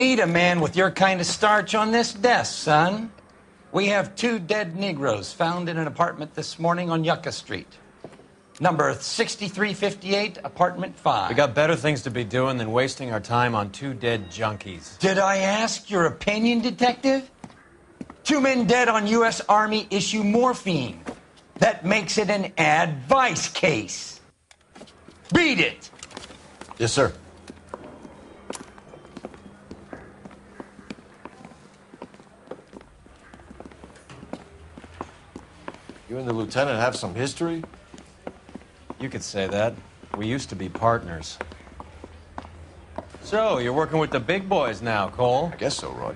Need a man with your kind of starch on this desk, son. We have 2 dead Negroes found in an apartment this morning on Yucca Street. Number 6358, apartment 5. We got better things to be doing than wasting our time on 2 dead junkies. Did I ask your opinion, detective? 2 men dead on U.S. Army issue morphine. That makes it an advice case. Beat it! Yes, sir. You and the lieutenant have some history? You could say that. We used to be partners. So, you're working with the big boys now, Cole? I guess so, Roy.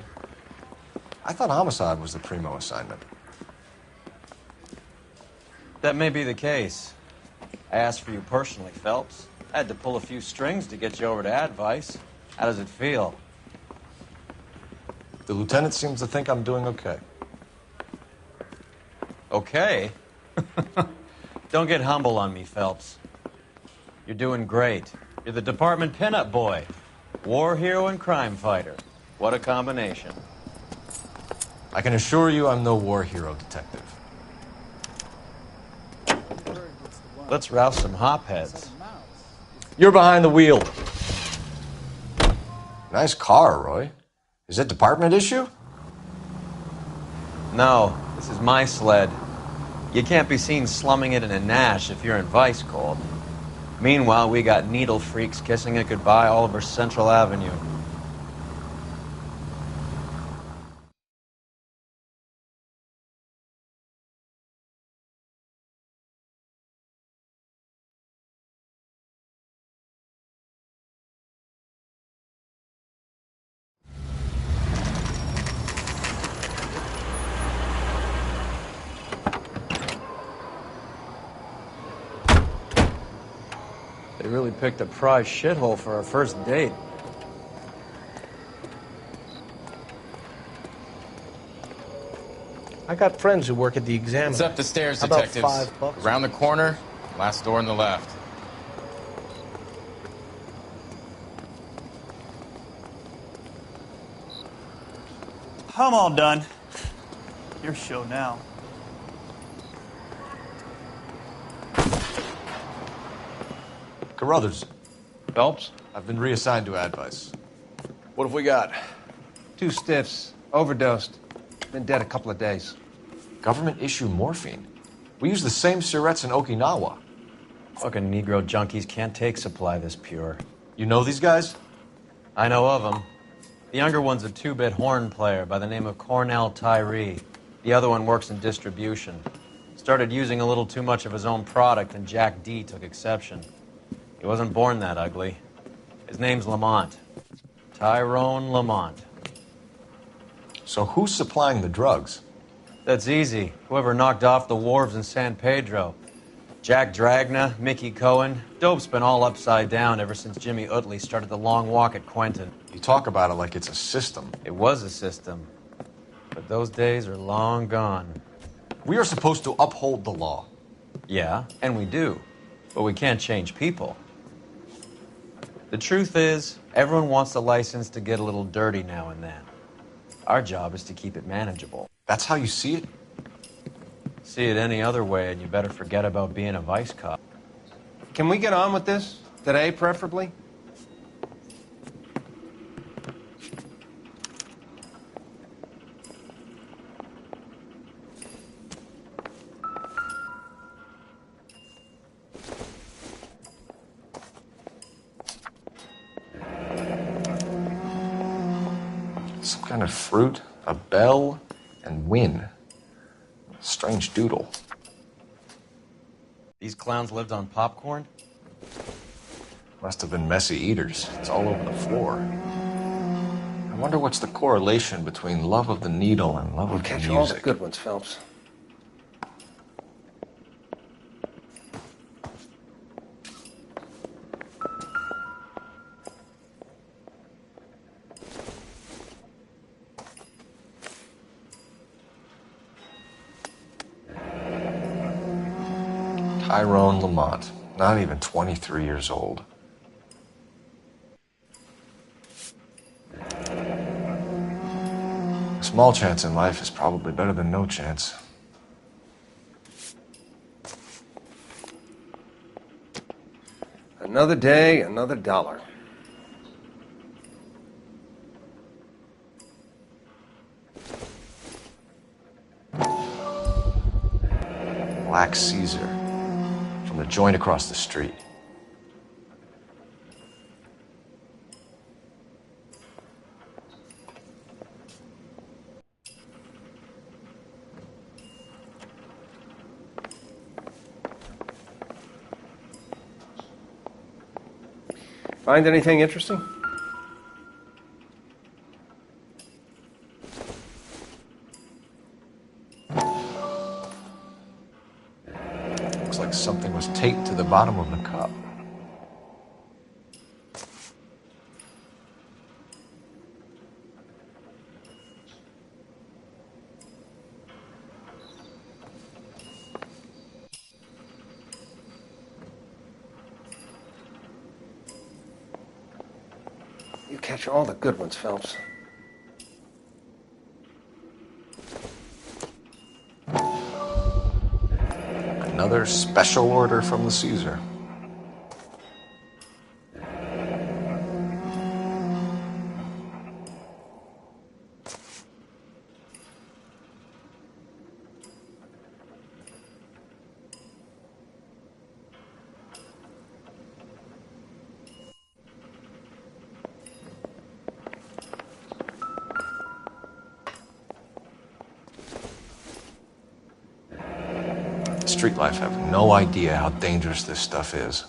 I thought homicide was the primo assignment. That may be the case. I asked for you personally, Phelps. I had to pull a few strings to get you over to advice. How does it feel? The lieutenant seems to think I'm doing okay. Okay? Don't get humble on me, Phelps. You're doing great. You're the department pinup boy. War hero and crime fighter. What a combination. I can assure you I'm no war hero, detective. Let's rouse some hopheads. You're behind the wheel. Nice car, Roy. Is it department issue? No, this is my sled. You can't be seen slumming it in a Nash if you're in vice cold. Meanwhile, we got needle freaks kissing it goodbye all over Central Avenue. They really picked a prize shithole for our first date. I got friends who work at the Examiner. It's up the stairs, How about detectives. $5? Around the corner, last door on the left. I'm all done. Your show now. Carruthers, Phelps? I've been reassigned to advice. What have we got? 2 stiffs. Overdosed. Been dead a couple of days. Government issue morphine. We use the same syrettes in Okinawa. Fucking Negro junkies can't take supply this pure. You know these guys? I know of them. The younger one's a 2-bit horn player by the name of Cornell Tyree. The other one works in distribution. Started using a little too much of his own product, and Jack D took exception. He wasn't born that ugly. His name's Lamont. Tyrone Lamont. So who's supplying the drugs? That's easy. Whoever knocked off the wharves in San Pedro. Jack Dragna, Mickey Cohen. Dope's been all upside down ever since Jimmy Utley started the long walk at Quentin. You talk about it like it's a system. It was a system. But those days are long gone. We are supposed to uphold the law. Yeah, and we do. But we can't change people. The truth is, everyone wants the license to get a little dirty now and then. Our job is to keep it manageable. That's how you see it? See it any other way, and you better forget about being a vice cop. Can we get on with this? Today, preferably? Some kind of fruit, a bell, and win. Strange doodle. These clowns lived on popcorn? Must have been messy eaters. It's all over the floor. I wonder what's the correlation between love of the needle and love of the Catch all the music. good ones, Phelps. Tyrone Lamont, not even 23 years old. Small chance in life is probably better than no chance. Another day, another dollar. Black Caesar from the joint across the street. Find anything interesting? Looks like something was taped to the bottom of the cup. You catch all the good ones, Phelps. Another special order from the Caesar. Street life have no idea how dangerous this stuff is.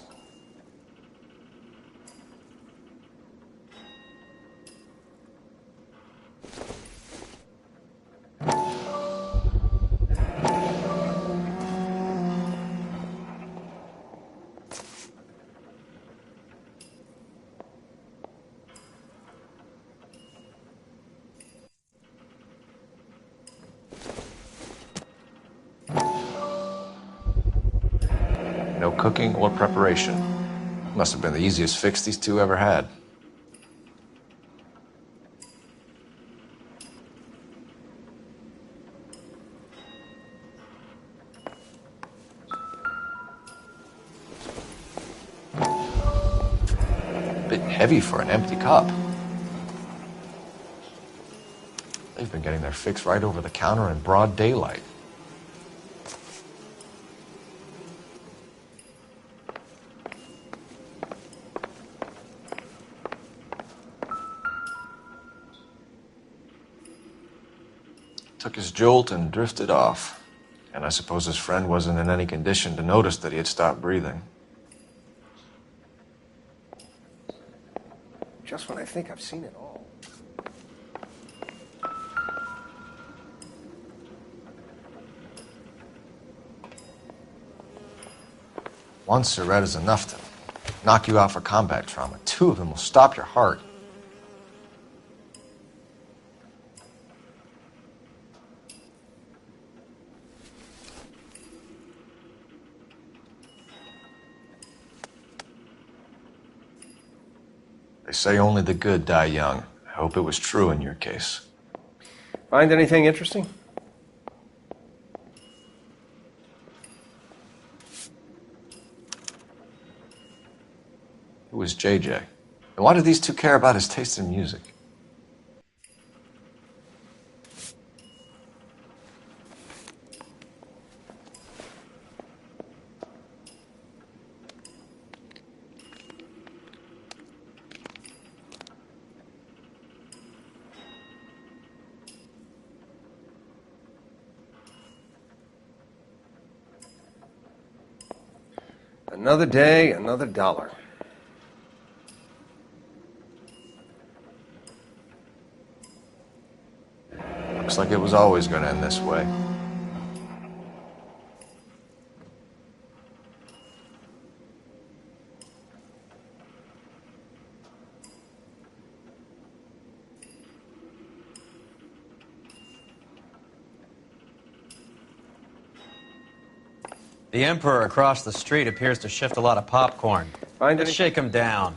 No cooking or preparation. Must have been the easiest fix these two ever had. A bit heavy for an empty cup. They've been getting their fix right over the counter in broad daylight. Took his jolt and drifted off. And I suppose his friend wasn't in any condition to notice that he had stopped breathing. Just when I think I've seen it all. One cigarette is enough to knock you out for combat trauma. Two of them will stop your heart. They say only the good die young. I hope it was true in your case. Find anything interesting? Who was JJ? And why do these two care about his taste in music? Another day, another dollar. Looks like it was always going to end this way. The Emperor across the street appears to shift a lot of popcorn. Find Let's any- shake him down.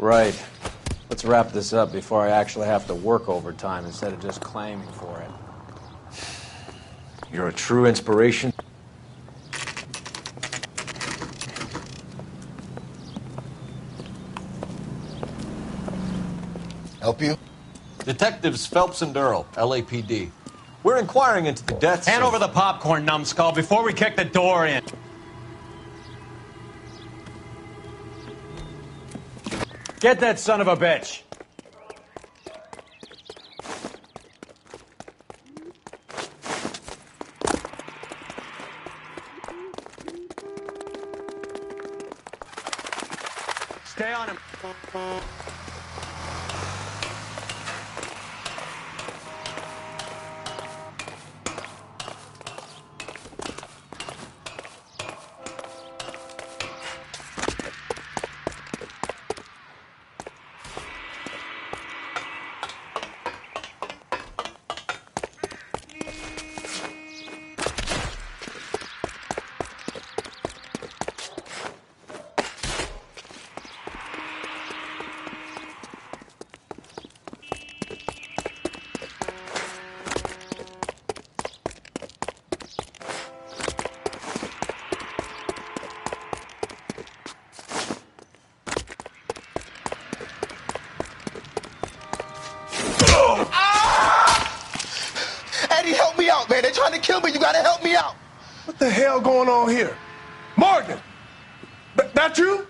Right. Let's wrap this up before I actually have to work overtime instead of just claiming for it. You're a true inspiration. Help you? Detectives Phelps and Earl, LAPD. We're inquiring into the deaths Hand of... over the popcorn, numbskull, before we kick the door in. Get that son of a bitch! Stay on him. Eddie, help me out, man. They're trying to kill me. You gotta help me out. What the hell going on here? Morgan! That you?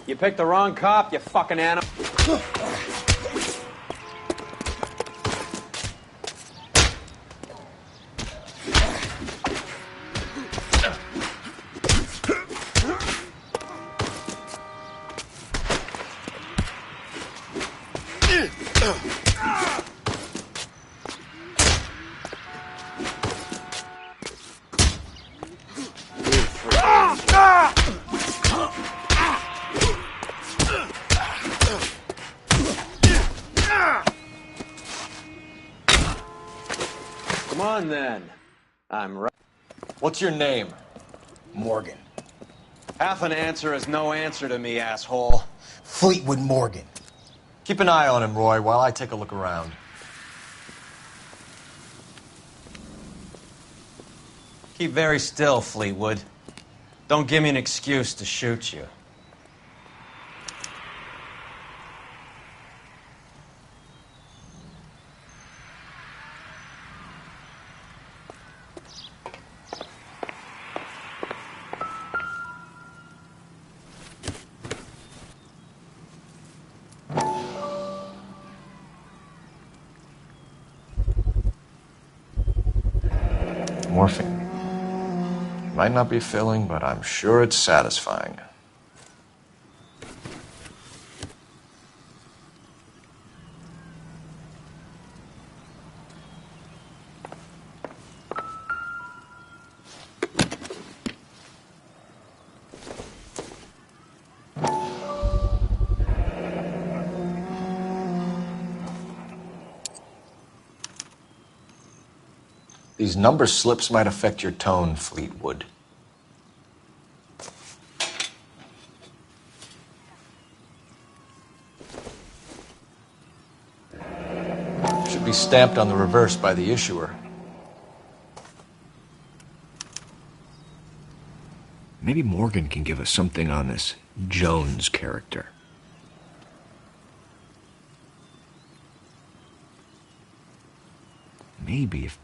You picked the wrong cop, you fucking animal. Come on, then. I'm right. What's your name? Morgan. Half an answer is no answer to me, asshole. Fleetwood Morgan. Keep an eye on him, Roy, while I take a look around. Keep very still, Fleetwood. Don't give me an excuse to shoot you. Morphine. It might not be filling, but I'm sure it's satisfying. These number slips might affect your tone, Fleetwood. Should be stamped on the reverse by the issuer. Maybe Morgan can give us something on this Jones character. Maybe if...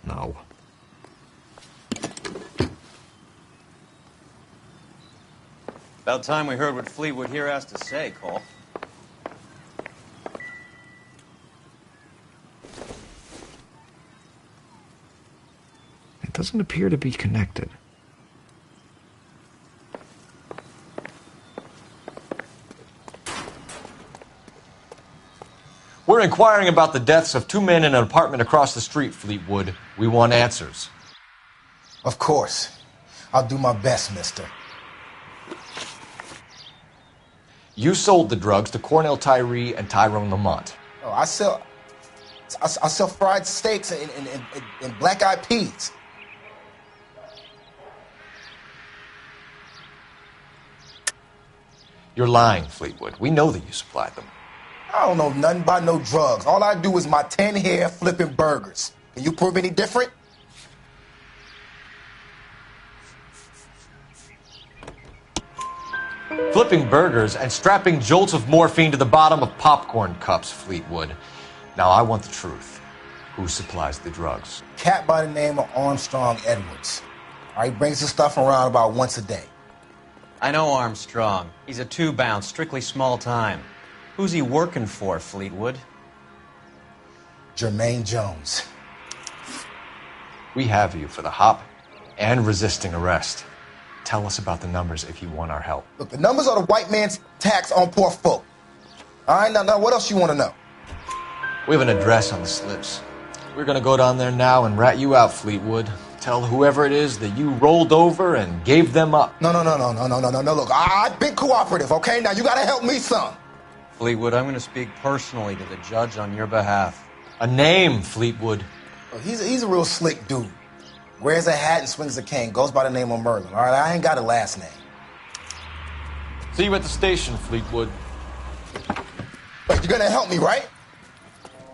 No. About time we heard what Fleetwood here has to say, Cole. It doesn't appear to be connected. We're inquiring about the deaths of two men in an apartment across the street, Fleetwood. We want answers. Of course. I'll do my best, mister. You sold the drugs to Cornell Tyree and Tyrone Lamont. Oh, I sell fried steaks and black-eyed peas. You're lying, Fleetwood. We know that you supplied them. I don't know nothing about no drugs. All I do is my 10 hair flipping burgers. Can you prove any different? Flipping burgers and strapping jolts of morphine to the bottom of popcorn cups, Fleetwood. Now I want the truth. Who supplies the drugs? Cat by the name of Armstrong Edwards. All right, brings his stuff around about once a day. I know Armstrong. He's a two-bounce, strictly small time. Who's he working for, Fleetwood? Jermaine Jones. We have you for the hop and resisting arrest. Tell us about the numbers if you want our help. Look, the numbers are the white man's tax on poor folk. All right, now what else you want to know? We have an address on the slips. We're gonna go down there now and rat you out, Fleetwood. Tell whoever it is that you rolled over and gave them up. No. Look, I've been cooperative, okay? Now you gotta help me some. Fleetwood, I'm going to speak personally to the judge on your behalf. A name, Fleetwood. Look, he's a real slick dude. Wears a hat and swings a cane. Goes by the name of Merlin. All right, I ain't got a last name. See you at the station, Fleetwood. But you're gonna help me, right?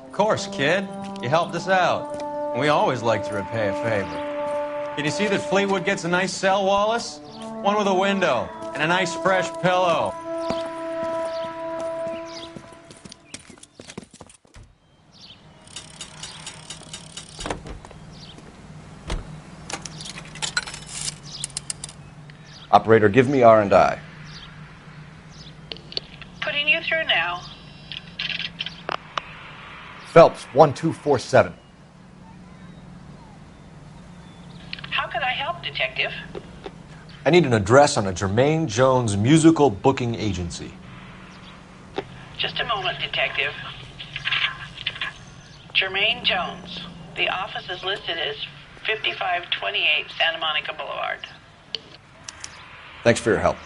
Of course, kid. You helped us out. We always like to repay a favor. Can you see that Fleetwood gets a nice cell, Wallace? One with a window and a nice fresh pillow. Operator, give me R&I. Putting you through now. Phelps, 1247. How could I help, Detective? I need an address on a Jermaine Jones musical booking agency. Just a moment, Detective. Jermaine Jones. The office is listed as 5528 Santa Monica Boulevard. Thanks for your help.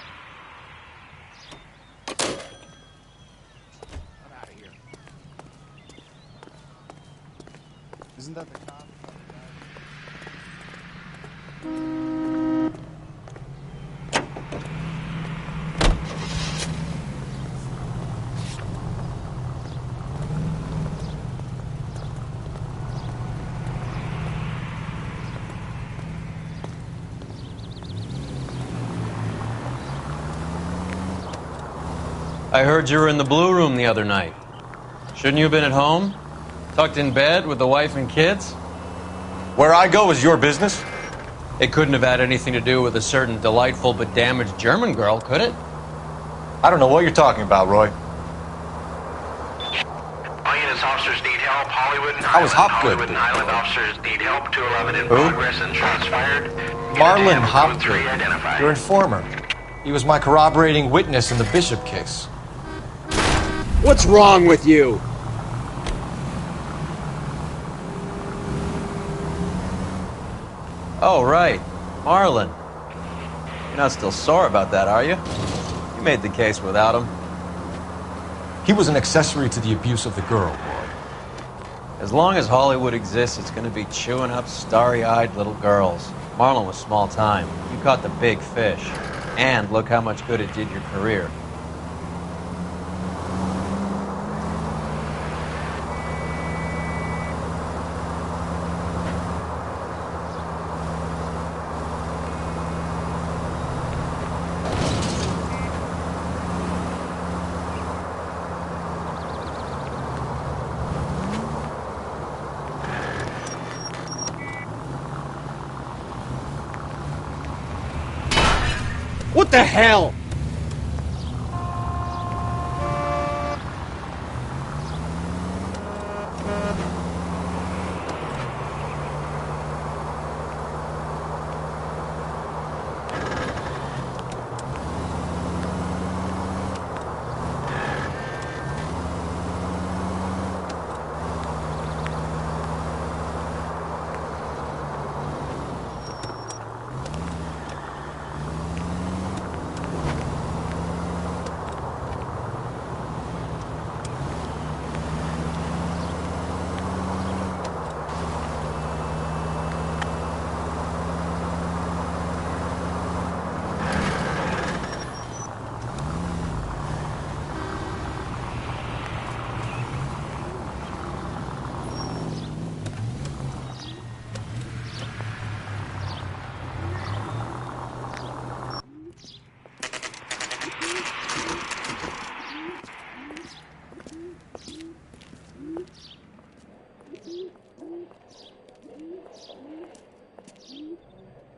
Isn't that the cop? I heard you were in the Blue Room the other night. Shouldn't you have been at home? Tucked in bed with the wife and kids? Where I go is your business? It couldn't have had anything to do with a certain delightful but damaged German girl, could it? I don't know what you're talking about, Roy. All units, officers need help. Hollywood and I was Hopgood. Hollywood and Highland officers need help. 211 in Who? progress and shots fired. Marlon Code Hopgood, 3 identified. your informer. He was my corroborating witness in the Bishop case. What's wrong with you? Oh, right. Marlon. You're not still sore about that, are you? You made the case without him. He was an accessory to the abuse of the girl, Roy. As long as Hollywood exists, it's going to be chewing up starry-eyed little girls. Marlon was small time. You caught the big fish. And look how much good it did your career. What the hell?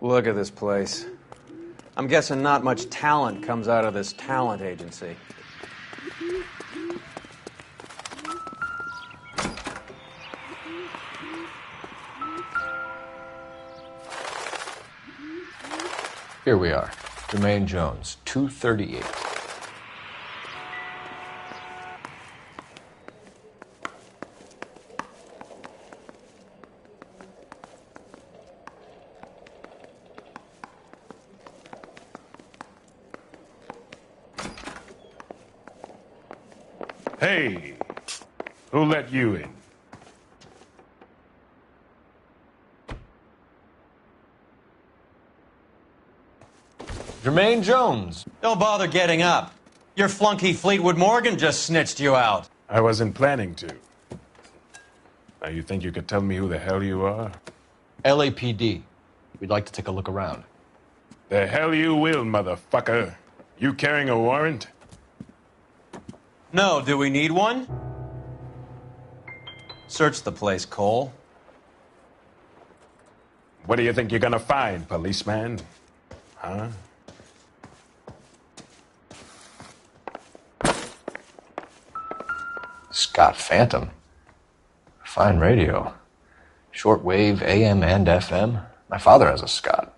Look at this place. I'm guessing not much talent comes out of this talent agency. Here we are. Jermaine Jones, 238. Hey, who let you in? Jermaine Jones. Don't bother getting up. Your flunky Fleetwood Morgan just snitched you out. I wasn't planning to. Now, you think you could tell me who the hell you are? LAPD. We'd like to take a look around. The hell you will, motherfucker. You carrying a warrant? No, do we need one? Search the place, Cole. What do you think you're gonna find, policeman? Huh? Scott Phantom. Fine radio. Shortwave, AM and FM. My father has a Scott.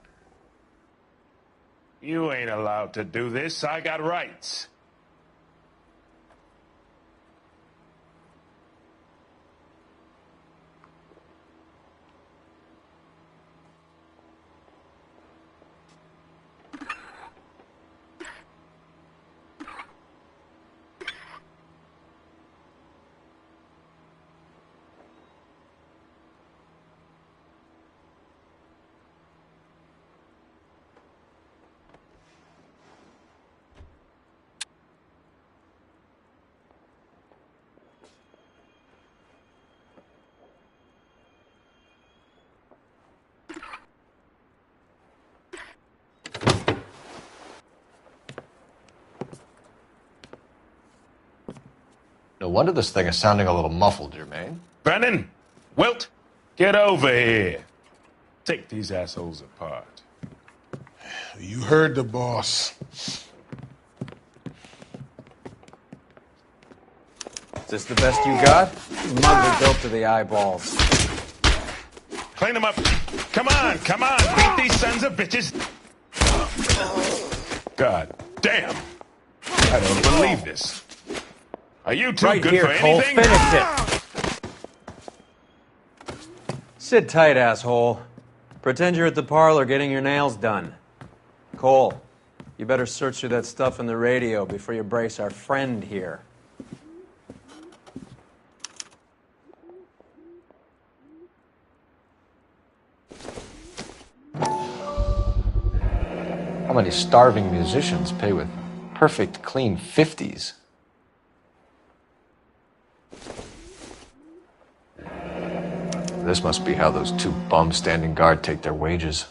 You ain't allowed to do this. I got rights. No wonder this thing is sounding a little muffled, Jermaine. Brennan, Wilt, get over here. Take these assholes apart. You heard the boss. Is this the best you got? These mugs are built to the eyeballs. Clean them up. Come on, come on. Beat these sons of bitches. God damn. I don't believe this. Are you too Right good here, for Cole. anything? Finish it. Sit tight, asshole. Pretend you're at the parlor getting your nails done. Cole, you better search through that stuff in the radio before you brace our friend here. How many starving musicians pay with perfect, clean 50s? This must be how those two bums standing guard take their wages.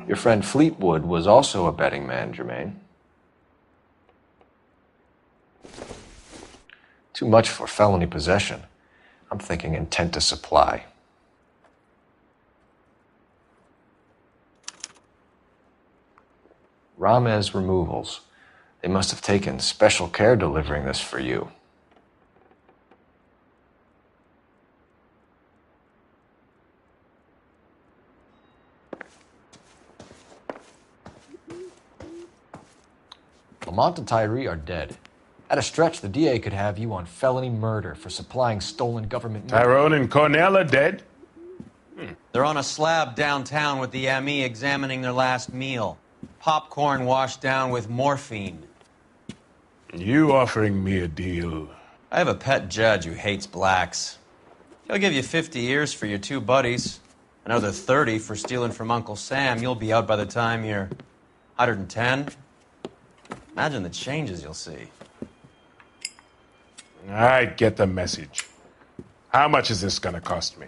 Your friend Fleetwood was also a betting man, Jermaine. Too much for felony possession. I'm thinking intent to supply. Ramez Removals. They must have taken special care delivering this for you. Lamont and Tyree are dead. At a stretch, the DA could have you on felony murder for supplying stolen government money. Tyrone and Cornell are dead? They're on a slab downtown with the ME examining their last meal. Popcorn washed down with morphine. You offering me a deal? I have a pet judge who hates blacks. He'll give you 50 years for your two buddies. Another 30 for stealing from Uncle Sam. You'll be out by the time you're 110. Imagine the changes you'll see. I get the message. How much is this gonna cost me?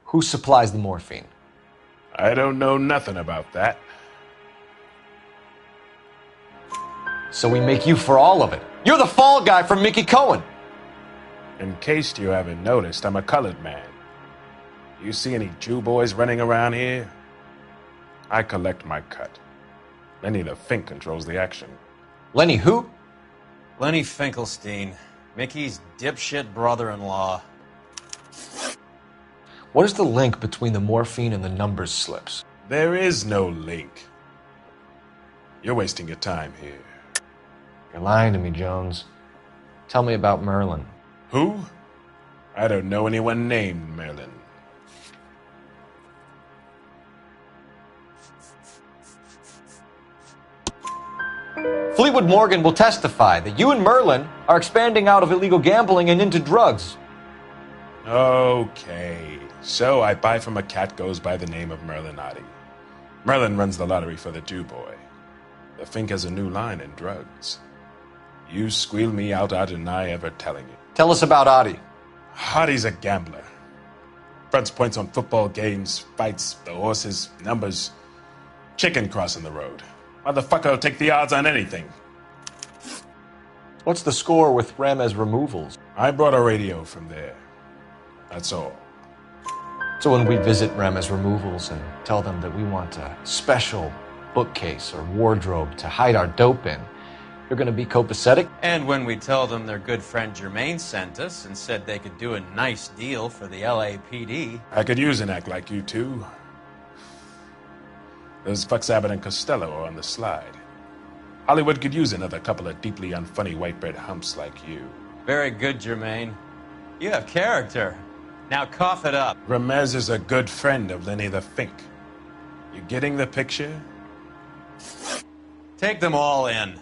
Who supplies the morphine? I don't know nothing about that. So we make you for all of it. You're the fall guy from Mickey Cohen. In case you haven't noticed, I'm a colored man. You see any Jew boys running around here? I collect my cut. Lenny the Fink controls the action. Lenny who? Lenny Finkelstein, Mickey's dipshit brother-in-law. What is the link between the morphine and the numbers slips? There is no link. You're wasting your time here. You're lying to me, Jones. Tell me about Merlin. Who? I don't know anyone named Merlin. Fleetwood Morgan will testify that you and Merlin are expanding out of illegal gambling and into drugs. Okay, so I buy from a cat goes by the name of Merlin Otti. Merlin runs the lottery for the Jew boy. The Fink has a new line in drugs. You squeal me out, I deny ever telling you. Tell us about Otti. Otti's a gambler. Fronts points on football games, fights, the horses, numbers. Chicken crossing the road. Motherfucker will take the odds on anything. What's the score with Ramez removals? I brought a radio from there. That's all. So when we visit Ramez removals and tell them that we want a special bookcase or wardrobe to hide our dope in, you're going to be copacetic? And when we tell them their good friend Jermaine sent us and said they could do a nice deal for the LAPD. I could use an act like you two. Those fucks Abbott and Costello are on the slide. Hollywood could use another couple of deeply unfunny white bread humps like you. Very good, Jermaine. You have character. Now cough it up. Ramez is a good friend of Lenny the Fink. You getting the picture? Take them all in.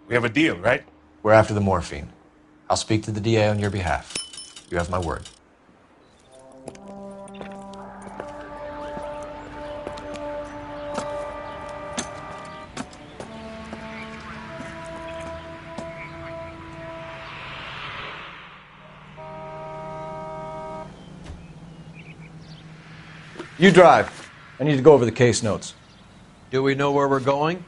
We have a deal, right? We're after the morphine. I'll speak to the DA on your behalf. You have my word. You drive. I need to go over the case notes. Do we know where we're going?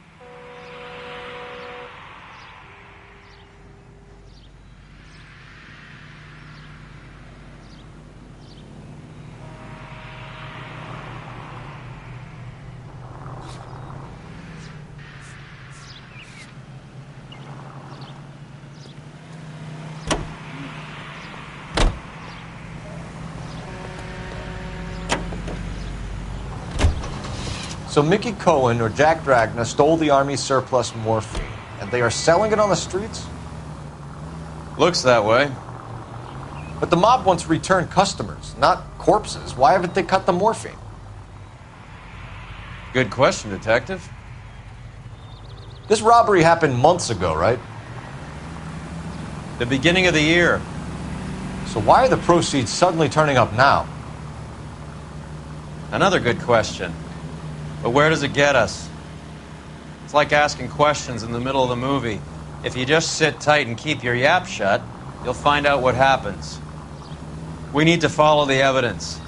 So Mickey Cohen or Jack Dragna stole the Army's surplus morphine, and they are selling it on the streets? Looks that way. But the mob wants return customers, not corpses. Why haven't they cut the morphine? Good question, Detective. This robbery happened months ago, right? The beginning of the year. So why are the proceeds suddenly turning up now? Another good question. But where does it get us? It's like asking questions in the middle of the movie. If you just sit tight and keep your yap shut, you'll find out what happens. We need to follow the evidence.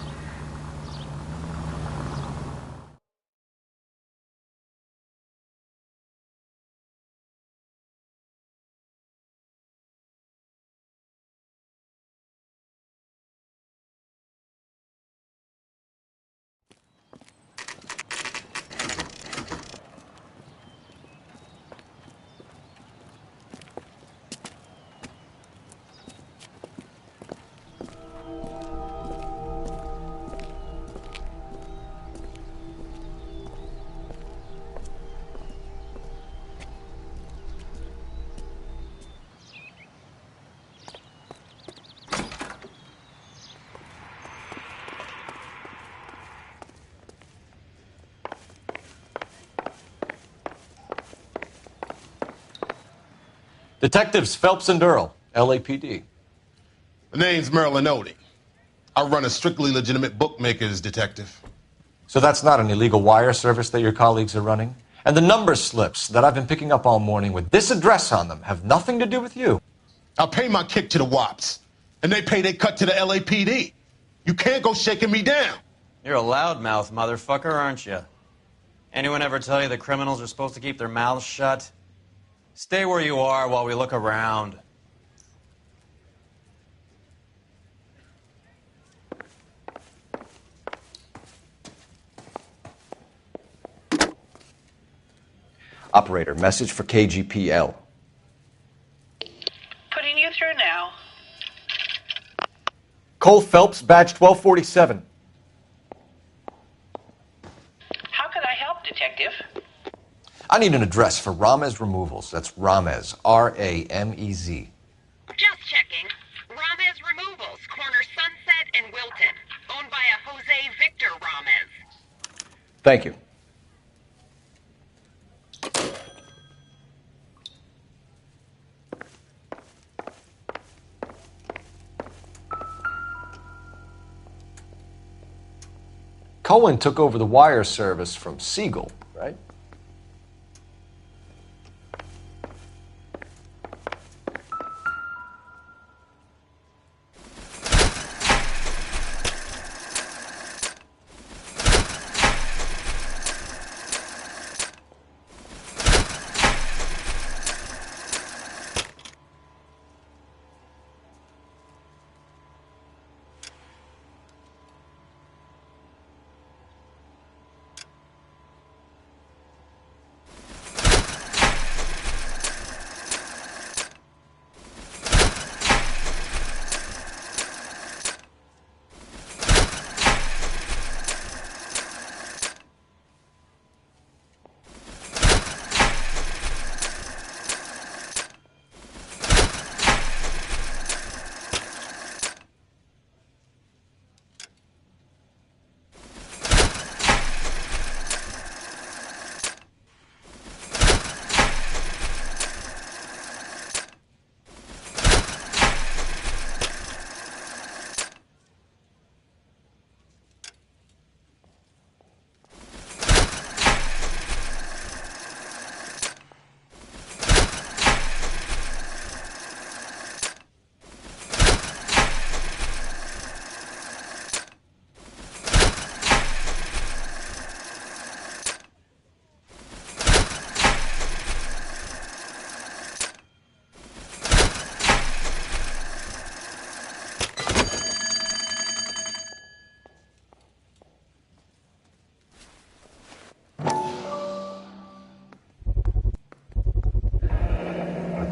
Detectives Phelps and Earl, LAPD. The name's Merlin Otti. I run a strictly legitimate bookmaker's detective. So that's not an illegal wire service that your colleagues are running? And the number slips that I've been picking up all morning with this address on them have nothing to do with you? I pay my kick to the WAPs, and they pay their cut to the LAPD. You can't go shaking me down. You're a loudmouth motherfucker, aren't you? Anyone ever tell you that criminals are supposed to keep their mouths shut? Stay where you are while we look around. Operator, message for KGPL. Putting you through now. Cole Phelps, badge 1247. How could I help, Detective? I need an address for Ramez Removals. That's Ramez, R-A-M-E-Z. Just checking. Ramez Removals, corner Sunset and Wilton. Owned by a Jose Victor Ramez. Thank you. Cohen took over the wire service from Siegel, right?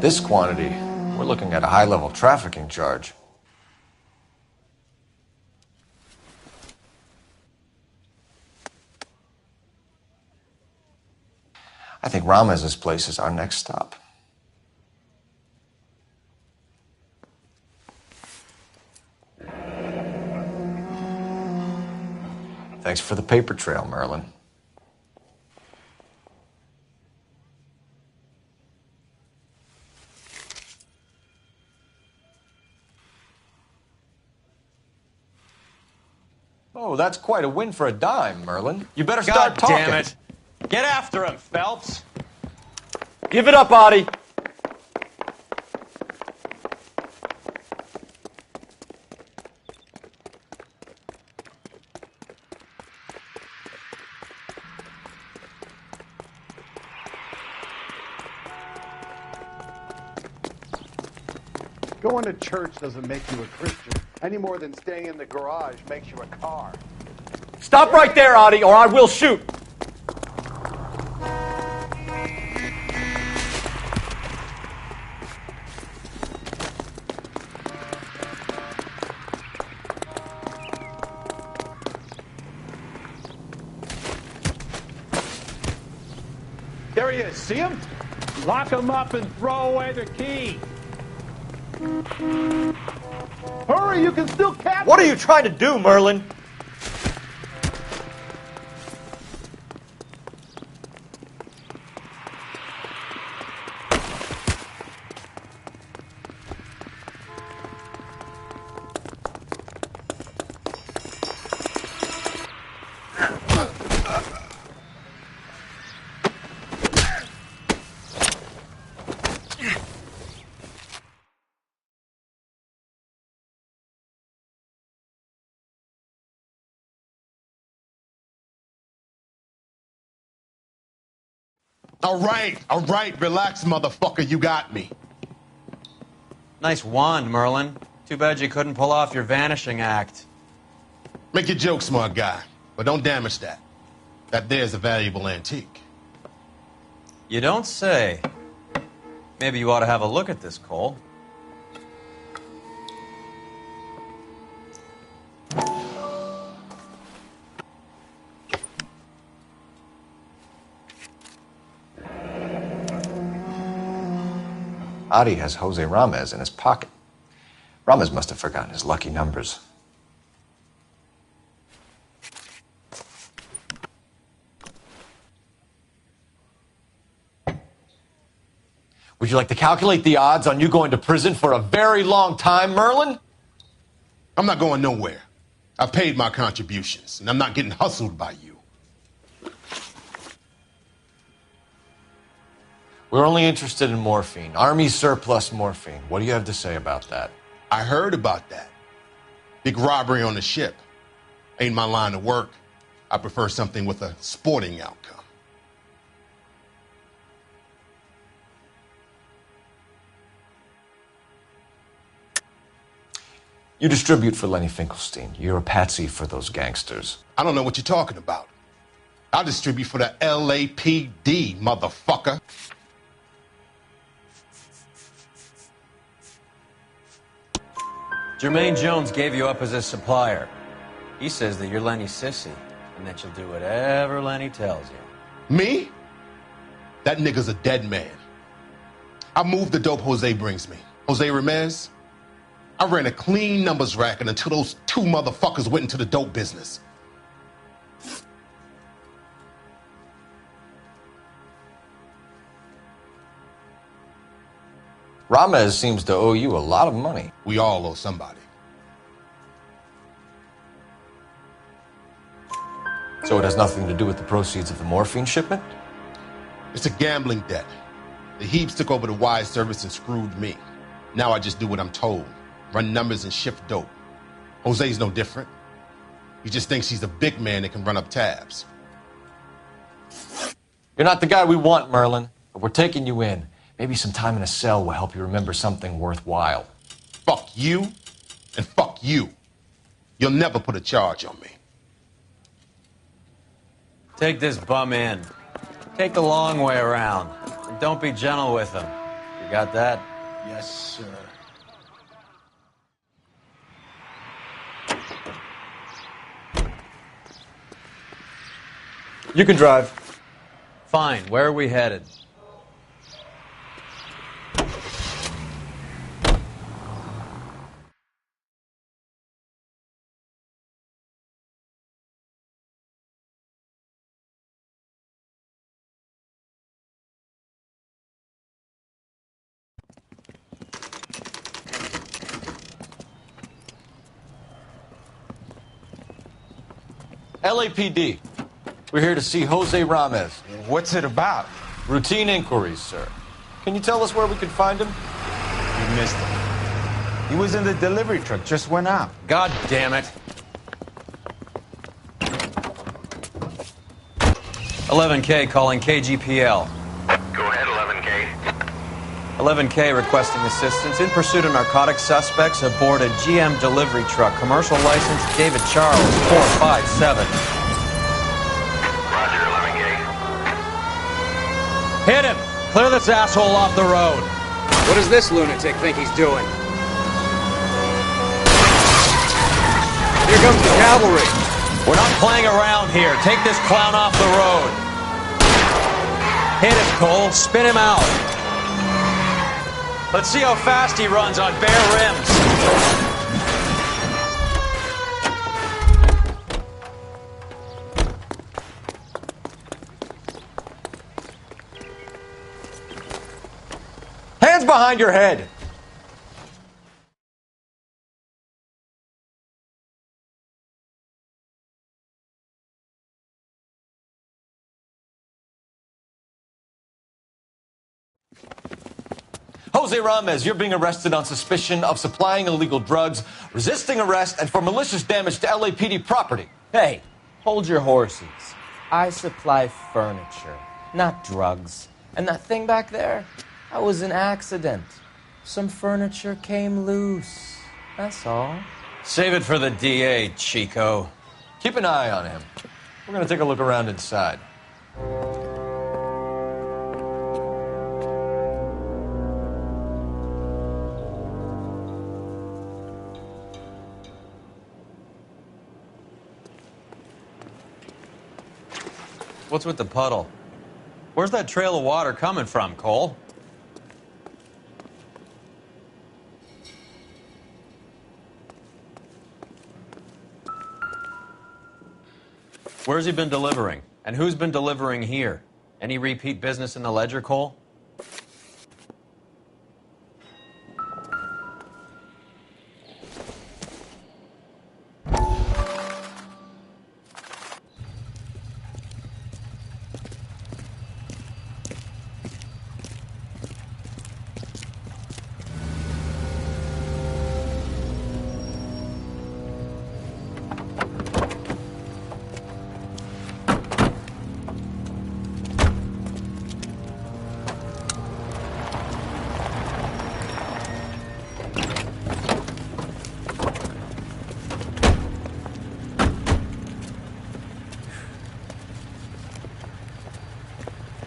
With this quantity, we're looking at a high-level trafficking charge. I think Ramez's place is our next stop. Thanks for the paper trail, Merlin. Oh, that's quite a win for a dime, Merlin. You better start talking. God damn it. Get after him, Phelps. Give it up, Audie. Going to church doesn't make you a Christian, any more than staying in the garage makes you a car. Stop right there, Audie, or I will shoot. There he is. See him? Lock him up and throw away the key. Hurry, you can still catch What are you trying to do, Merlin? All right, relax, motherfucker, you got me. Nice wand, Merlin. Too bad you couldn't pull off your vanishing act. Make your joke, smart guy, but don't damage that. That there's a valuable antique. You don't say. Maybe you ought to have a look at this, Cole. Adi has Jose Ramez in his pocket. Ramez must have forgotten his lucky numbers. Would you like to calculate the odds on you going to prison for a very long time, Merlin? I'm not going nowhere. I've paid my contributions, and I'm not getting hustled by you. We're only interested in morphine. Army surplus morphine. What do you have to say about that? I heard about that. Big robbery on the ship. Ain't my line of work. I prefer something with a sporting outcome. You distribute for Lenny Finkelstein. You're a patsy for those gangsters. I don't know what you're talking about. I'll distribute for the LAPD, motherfucker. Jermaine Jones gave you up as a supplier. He says that you're Lenny's sissy, and that you'll do whatever Lenny tells you. Me? That nigga's a dead man. I move the dope Jose brings me. Jose Ramez? I ran a clean numbers racket until those two motherfuckers went into the dope business. Ramez seems to owe you a lot of money. We all owe somebody. So it has nothing to do with the proceeds of the morphine shipment? It's a gambling debt. The Heaps took over the wire service and screwed me. Now I just do what I'm told. Run numbers and shift dope. Jose's no different. He just thinks he's a big man that can run up tabs. You're not the guy we want, Merlin, but we're taking you in. Maybe some time in a cell will help you remember something worthwhile. Fuck you, and fuck you. You'll never put a charge on me. Take this bum in. Take the long way around. And don't be gentle with him. You got that? Yes, sir. You can drive. Fine. Where are we headed? LAPD. We're here to see Jose Ramez. What's it about? Routine inquiries, sir. Can you tell us where we can find him? You missed him. He was in the delivery truck, just went out. God damn it. 11K calling KGPL. Go ahead, 11K. 11K requesting assistance in pursuit of narcotic suspects aboard a GM delivery truck. Commercial license David Charles 457. Roger, 11K. Hit him! Clear this asshole off the road. What does this lunatic think he's doing? Here comes the cavalry. We're not playing around here. Take this clown off the road. Hit him, Cole. Spin him out. Let's see how fast he runs on bare rims. Hands behind your head. Jose Ramez, you're being arrested on suspicion of supplying illegal drugs, resisting arrest, and for malicious damage to LAPD property. Hey, hold your horses. I supply furniture. not drugs. And that thing back there, that was an accident. Some furniture came loose. That's all. Save it for the DA, Chico. Keep an eye on him. We're gonna take a look around inside. What's with the puddle? Where's that trail of water coming from, Cole? Where's he been delivering? And who's been delivering here? Any repeat business in the ledger, Cole?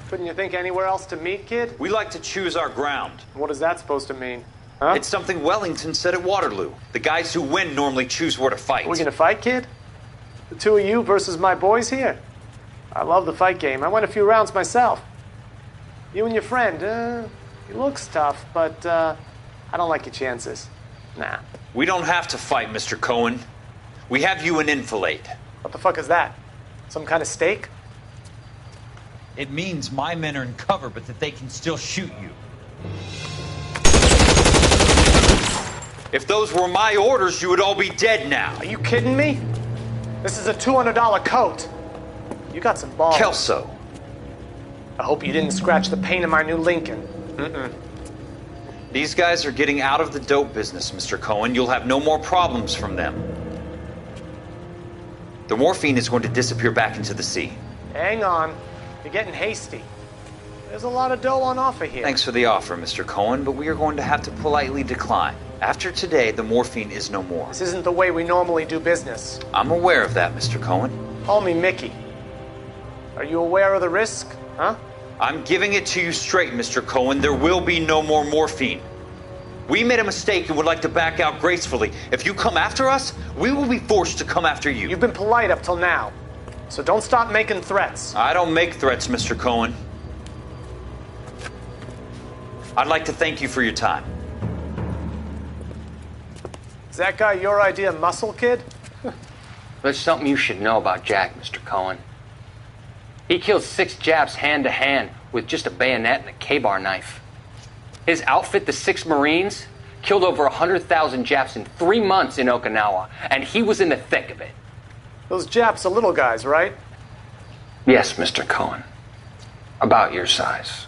Couldn't you think anywhere else to meet, kid? We like to choose our ground. What is that supposed to mean? Huh? It's something Wellington said at Waterloo. The guys who win normally choose where to fight. We gonna fight, kid? The two of you versus my boys here? I love the fight game. I went a few rounds myself. You and your friend, he looks tough, but I don't like your chances. Nah. We don't have to fight, Mr. Cohen. We have you an enfilade. What the fuck is that? Some kind of steak? It means my men are in cover, but that they can still shoot you. If those were my orders, you would all be dead now. Are you kidding me? This is a $200 coat. You got some balls. Kelso. I hope you didn't scratch the paint of my new Lincoln. Mm-mm. These guys are getting out of the dope business, Mr. Cohen. You'll have no more problems from them. The morphine is going to disappear back into the sea. Hang on. You're getting hasty. There's a lot of dough on offer here. Thanks for the offer, Mr. Cohen, but we are going to have to politely decline. After today, the morphine is no more. This isn't the way we normally do business. I'm aware of that, Mr. Cohen. Call me Mickey. Are you aware of the risk, huh? I'm giving it to you straight, Mr. Cohen. There will be no more morphine. We made a mistake and would like to back out gracefully. If you come after us, we will be forced to come after you. You've been polite up till now. So don't stop making threats. I don't make threats, Mr. Cohen. I'd like to thank you for your time. Is that guy your idea of muscle, kid? There's something you should know about Jack, Mr. Cohen. He killed 6 Japs hand to hand with just a bayonet and a K-bar knife. His outfit, the 6 Marines, killed over 100,000 Japs in 3 months in Okinawa, and he was in the thick of it. Those Japs are little guys, right? Yes, Mr. Cohen. About your size.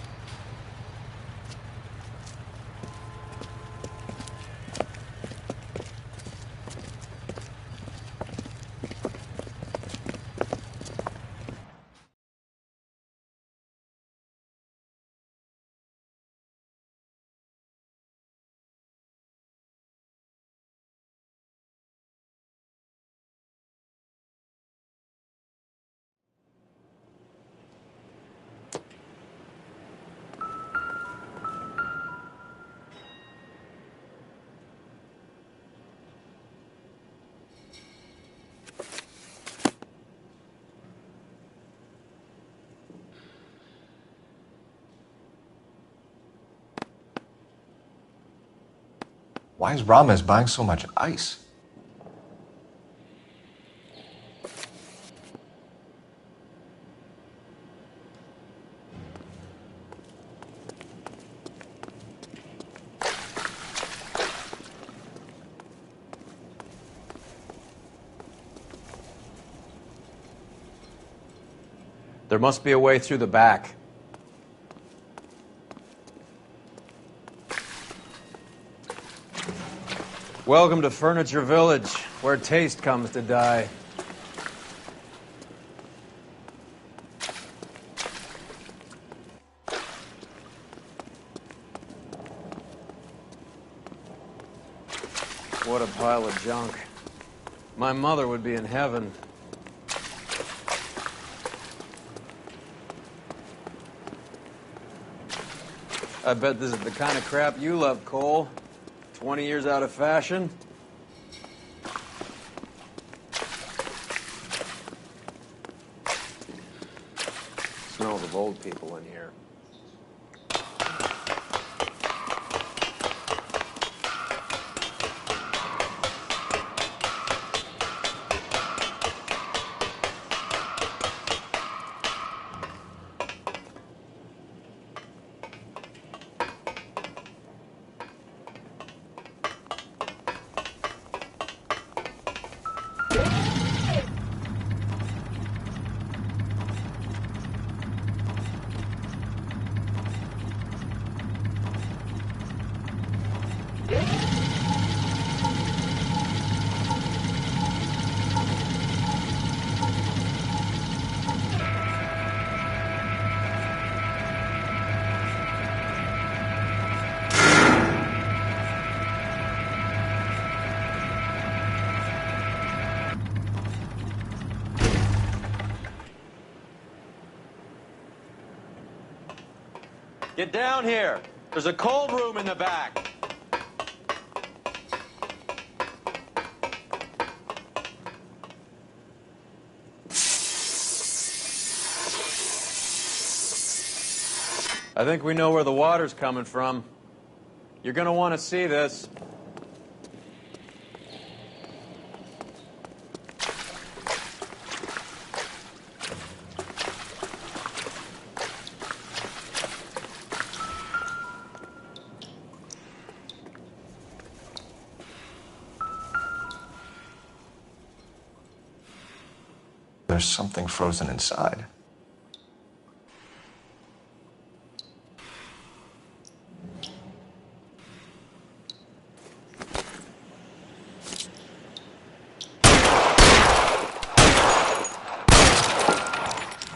Why is Ramos buying so much ice? There must be a way through the back. Welcome to Furniture Village, where taste comes to die. pile of junk. My mother would be in heaven. I bet this is the kind of crap you love, Cole. 20 years out of fashion. Smells of old people in here. Get down here. There's a cold room in the back. I think we know where the water's coming from. You're gonna want to see this. There's something frozen inside.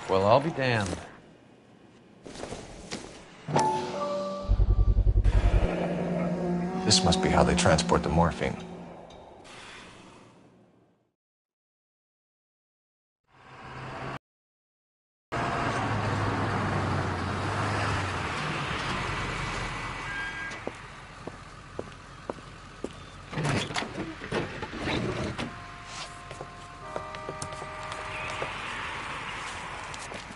Well, I'll be damned. This must be how they transport the morphine.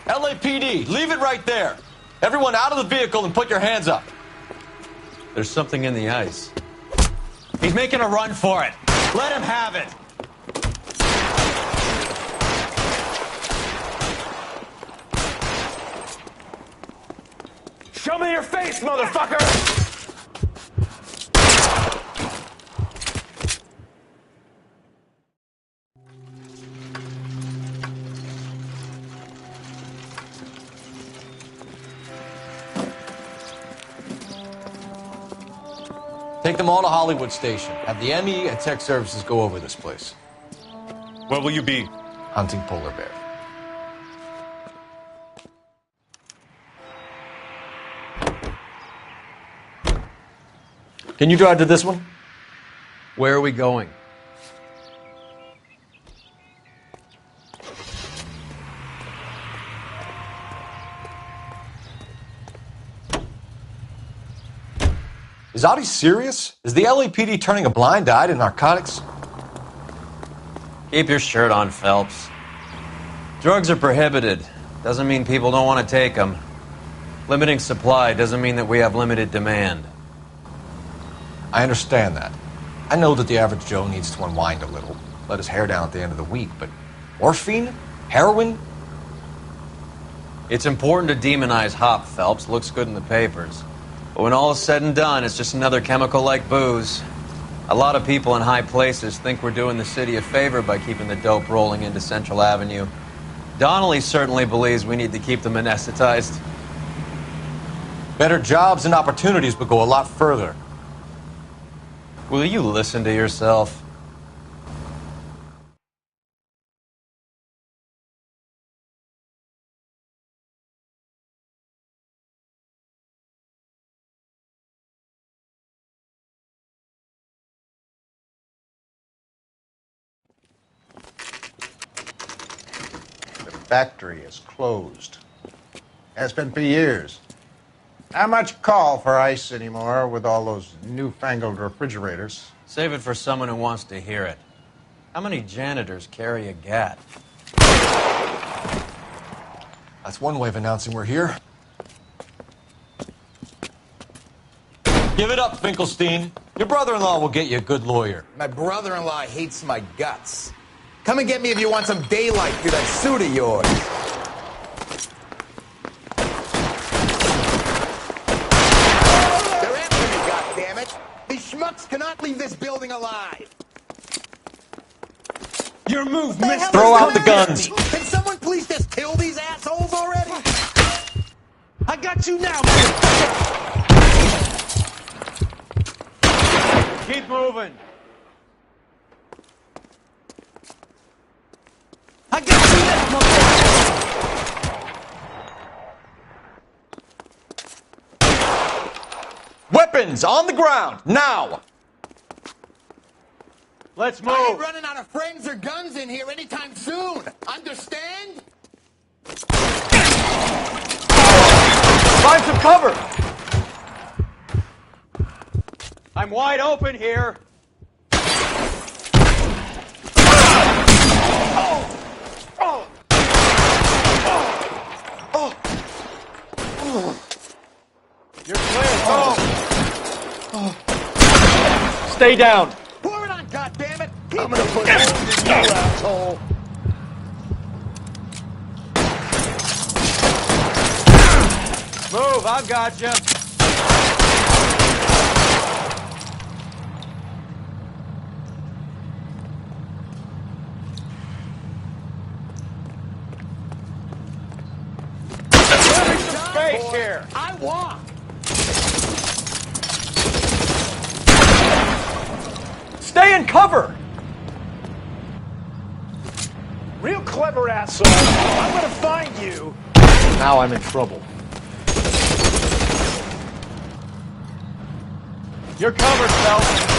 LAPD, leave it right there. Everyone out of the vehicle and put your hands up. There's something in the ice. He's making a run for it. Let him have it. Show me your face, motherfucker! Take them all to Hollywood Station. Have the ME and Tech Services go over this place. Where will you be? Hunting polar bear. Can you drive to this one? Where are we going? Is Audie serious? Is the LAPD turning a blind eye to narcotics? Keep your shirt on, Phelps. Drugs are prohibited. Doesn't mean people don't want to take them. Limiting supply doesn't mean that we have limited demand. I understand that. I know that the average Joe needs to unwind a little, let his hair down at the end of the week, but morphine? Heroin? It's important to demonize hop, Phelps. Looks good in the papers. But when all is said and done, it's just another chemical like booze. A lot of people in high places think we're doing the city a favor by keeping the dope rolling into Central Avenue. Donnelly certainly believes we need to keep them anesthetized. Better jobs and opportunities would go a lot further. Will you listen to yourself? factory is closed. Has been for years. Not much call for ice anymore with all those newfangled refrigerators. Save it for someone who wants to hear it. How many janitors carry a gat? That's one way of announcing we're here. Give it up, Finkelstein. Your brother-in-law will get you a good lawyer. My brother-in-law hates my guts. Come and get me if you want some daylight through that suit of yours. They're after me, goddammit. These schmucks cannot leave this building alive. Your move, mister. Throw out the guns. Can someone please just kill these assholes already? I got you now, man. Keep moving. I got you now, motherfucker. Weapons on the ground, now! Let's move. I ain't running out of friends or guns in here anytime soon. Understand? Find some cover! I'm wide open here. You're clear. Stay down. Pour it on, goddammit! I'm gonna put it in you, asshole. Move, I've got you. Space here. I walk. Stay in cover! Real clever asshole. I'm gonna find you. Now I'm in trouble. You're covered, Phelps.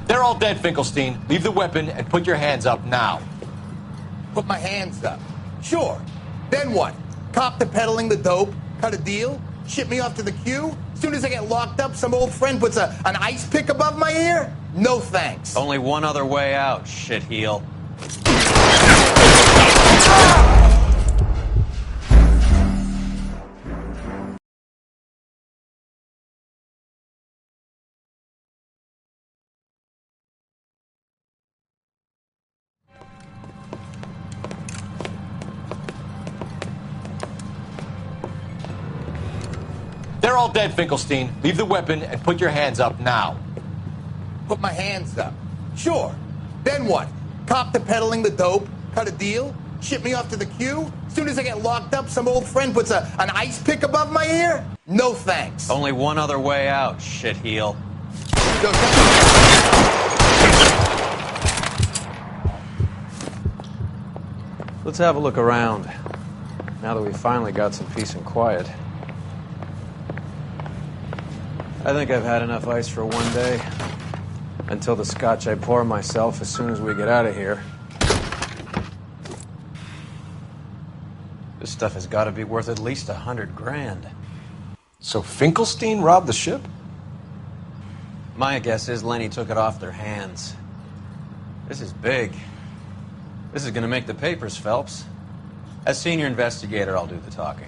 They're all dead, Finkelstein. Leave the weapon and put your hands up now. Put my hands up. Sure. Then what? Cop to peddling the dope, cut a deal, ship me off to the queue? As soon as I get locked up, some old friend puts an ice pick above my ear? No thanks. Only one other way out, shitheel. They're all dead, Finkelstein. Leave the weapon and put your hands up now. Put my hands up. Sure. Then what? Cop to peddling the dope, cut a deal, ship me off to the queue? As soon as I get locked up, some old friend puts an ice pick above my ear? No thanks. Only one other way out, shitheel. Let's have a look around, now that we finally got some peace and quiet. I think I've had enough ice for one day. Until the scotch I pour myself as soon as we get out of here. This stuff has got to be worth at least $100 grand. So Finkelstein robbed the ship? My guess is Lenny took it off their hands. This is big. This is going to make the papers, Phelps. As senior investigator, I'll do the talking.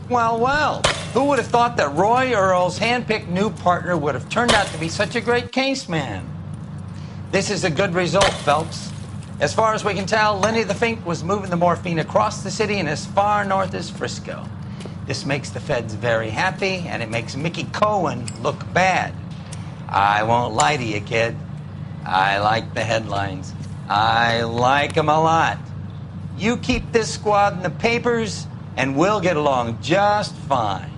Well, well, who would have thought that Roy Earl's hand-picked new partner would have turned out to be such a great case man? This is a good result, Phelps. As far as we can tell, Lenny the Fink was moving the morphine across the city and as far north as Frisco. This makes the feds very happy, and it makes Mickey Cohen look bad. I won't lie to you, kid. I like the headlines. I like him a lot. You keep this squad in the papers, and we'll get along just fine.